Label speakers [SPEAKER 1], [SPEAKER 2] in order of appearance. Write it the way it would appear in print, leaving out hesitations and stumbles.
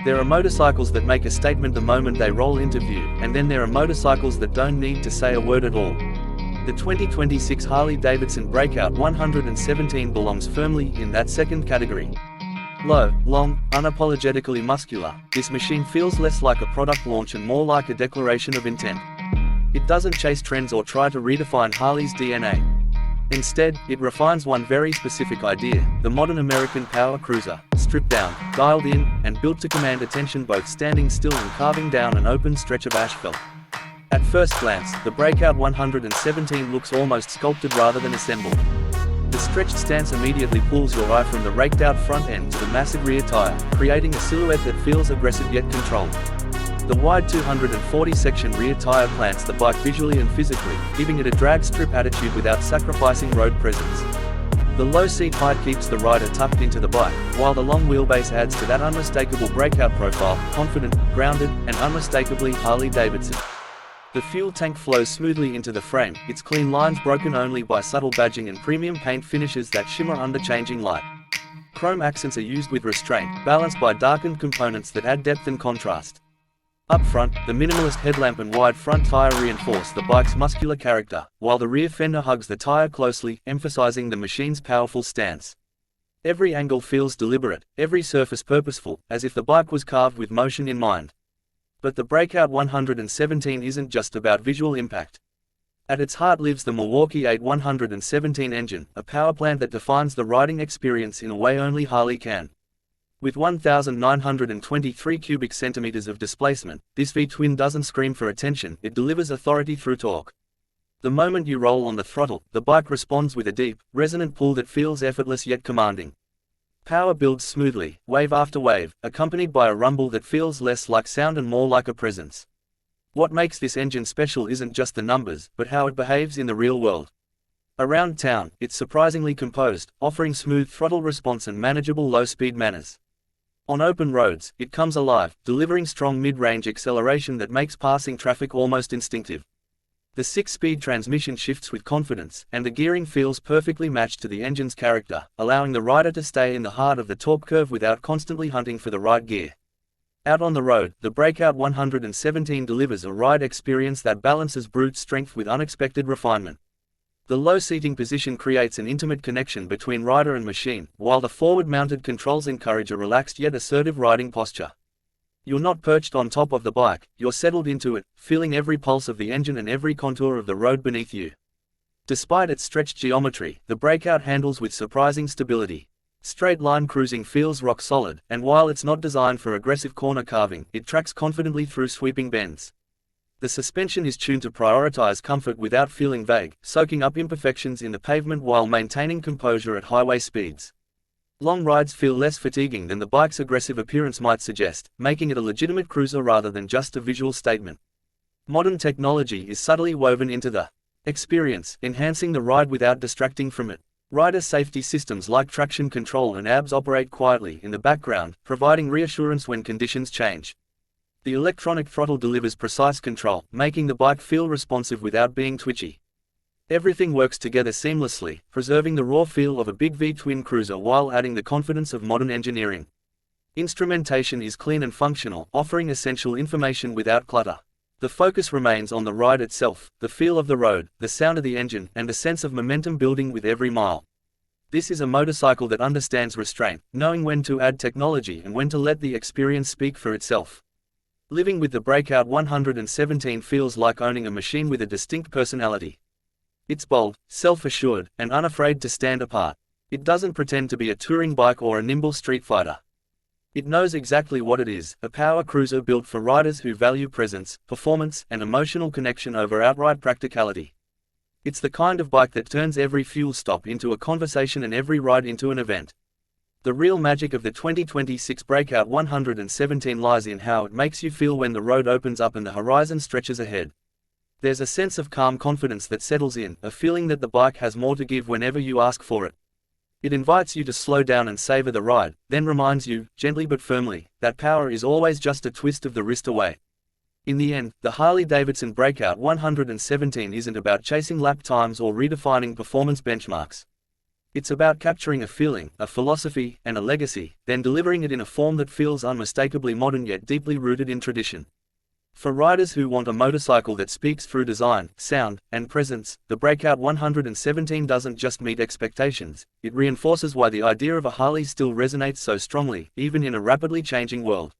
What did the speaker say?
[SPEAKER 1] There are motorcycles that make a statement the moment they roll into view, and then there are motorcycles that don't need to say a word at all. The 2026 Harley-Davidson Breakout 117 belongs firmly in that second category. Low, long, unapologetically muscular, this machine feels less like a product launch and more like a declaration of intent. It doesn't chase trends or try to redefine Harley's DNA. Instead, it refines one very specific idea: the modern American power cruiser, stripped down, dialed in, and built to command attention both standing still and carving down an open stretch of asphalt. At first glance, the Breakout 117 looks almost sculpted rather than assembled. The stretched stance immediately pulls your eye from the raked-out front end to the massive rear tire, creating a silhouette that feels aggressive yet controlled. The wide 240-section rear tire plants the bike visually and physically, giving it a drag strip attitude without sacrificing road presence. The low seat height keeps the rider tucked into the bike, while the long wheelbase adds to that unmistakable Breakout profile: confident, grounded, and unmistakably Harley-Davidson. The fuel tank flows smoothly into the frame, its clean lines broken only by subtle badging and premium paint finishes that shimmer under changing light. Chrome accents are used with restraint, balanced by darkened components that add depth and contrast. Up front, the minimalist headlamp and wide front tire reinforce the bike's muscular character, while the rear fender hugs the tire closely, emphasizing the machine's powerful stance. Every angle feels deliberate, every surface purposeful, as if the bike was carved with motion in mind. But the Breakout 117 isn't just about visual impact. At its heart lives the Milwaukee-Eight 117 engine, a powerplant that defines the riding experience in a way only Harley can. With 1,923 cubic centimeters of displacement, this V-twin doesn't scream for attention, it delivers authority through torque. The moment you roll on the throttle, the bike responds with a deep, resonant pull that feels effortless yet commanding. Power builds smoothly, wave after wave, accompanied by a rumble that feels less like sound and more like a presence. What makes this engine special isn't just the numbers, but how it behaves in the real world. Around town, it's surprisingly composed, offering smooth throttle response and manageable low-speed manners. On open roads, it comes alive, delivering strong mid-range acceleration that makes passing traffic almost instinctive. The 6-speed transmission shifts with confidence, and the gearing feels perfectly matched to the engine's character, allowing the rider to stay in the heart of the torque curve without constantly hunting for the right gear. Out on the road, the Breakout 117 delivers a ride experience that balances brute strength with unexpected refinement. The low seating position creates an intimate connection between rider and machine, while the forward-mounted controls encourage a relaxed yet assertive riding posture. You're not perched on top of the bike, you're settled into it, feeling every pulse of the engine and every contour of the road beneath you. Despite its stretched geometry, the Breakout handles with surprising stability. Straight-line cruising feels rock-solid, and while it's not designed for aggressive corner carving, it tracks confidently through sweeping bends. The suspension is tuned to prioritize comfort without feeling vague, soaking up imperfections in the pavement while maintaining composure at highway speeds. Long rides feel less fatiguing than the bike's aggressive appearance might suggest, making it a legitimate cruiser rather than just a visual statement. Modern technology is subtly woven into the experience, enhancing the ride without distracting from it. Rider safety systems like traction control and ABS operate quietly in the background, providing reassurance when conditions change. The electronic throttle delivers precise control, making the bike feel responsive without being twitchy. Everything works together seamlessly, preserving the raw feel of a big V-twin cruiser while adding the confidence of modern engineering. Instrumentation is clean and functional, offering essential information without clutter. The focus remains on the ride itself, the feel of the road, the sound of the engine, and a sense of momentum building with every mile. This is a motorcycle that understands restraint, knowing when to add technology and when to let the experience speak for itself. Living with the Breakout 117 feels like owning a machine with a distinct personality. It's bold, self-assured, and unafraid to stand apart. It doesn't pretend to be a touring bike or a nimble street fighter. It knows exactly what it is, a power cruiser built for riders who value presence, performance, and emotional connection over outright practicality. It's the kind of bike that turns every fuel stop into a conversation and every ride into an event. The real magic of the 2026 Breakout 117 lies in how it makes you feel when the road opens up and the horizon stretches ahead. There's a sense of calm confidence that settles in, a feeling that the bike has more to give whenever you ask for it. It invites you to slow down and savor the ride, then reminds you, gently but firmly, that power is always just a twist of the wrist away. In the end, the Harley-Davidson Breakout 117 isn't about chasing lap times or redefining performance benchmarks. It's about capturing a feeling, a philosophy, and a legacy, then delivering it in a form that feels unmistakably modern yet deeply rooted in tradition. For riders who want a motorcycle that speaks through design, sound, and presence, the Breakout 117 doesn't just meet expectations, it reinforces why the idea of a Harley still resonates so strongly, even in a rapidly changing world.